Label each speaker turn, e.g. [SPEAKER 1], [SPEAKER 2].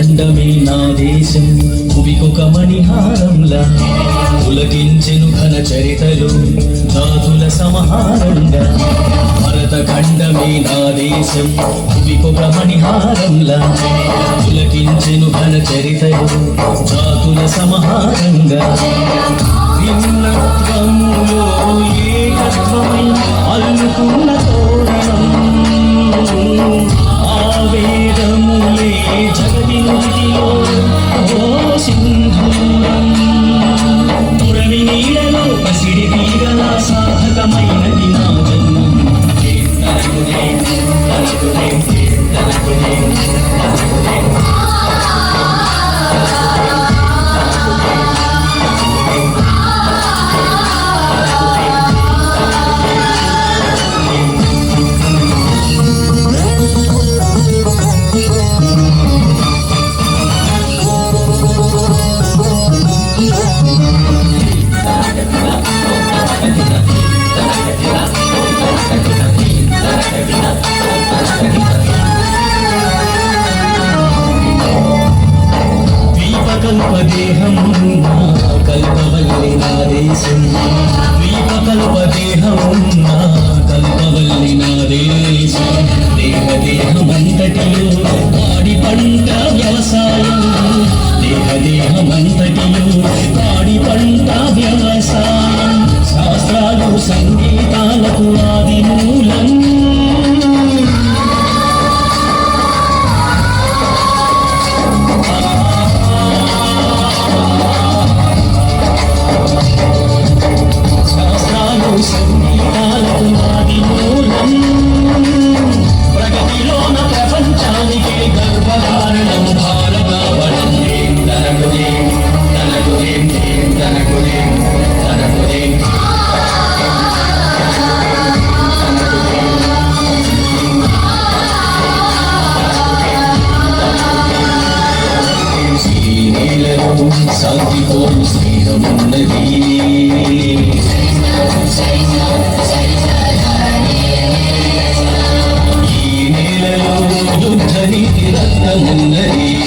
[SPEAKER 1] ఖండమే నా దేశం భువికొక మణిహారంలా పులకించెను ఘన చరితలు ధాతుల సమహారంగా భరత ఖండమే నా దేశం భువికొక మణిహారంలా పులకించెను ఘన చరితలు ధాతుల సమహారంగా భిన్నత్వములో ఏకత్వమై అల్లుకున్న తోరణం ఆవేదములే జగతి నుడిలో ఓ సింధూరం పురమి నీడలో పసిడి తీగల సాధకమైనది నా జన్మం కల్పదేహం నా కల్పవల్లి నా దేశం ద్వీపకల్పదేహం నా కల్పవల్లి నా దేశం దేహదేహమంతటిలో పాడి పంట వ్యవసాయం దేహదేహమంతటిలో పాడి పంట వ్యవసాయం శాస్త్రాలు సంగీతాలకు ఆది మూలం ప్రగతిలోన ప్రపంచానికే గర్వకారణం భారతావళి తనకుదే తనకుదే తనకుదే తనకుదే శ్రీనీలలో శాంతితో స్నేహమున్నది ఈ నేలలో యుద్ధ నీతి రత్నమున్నది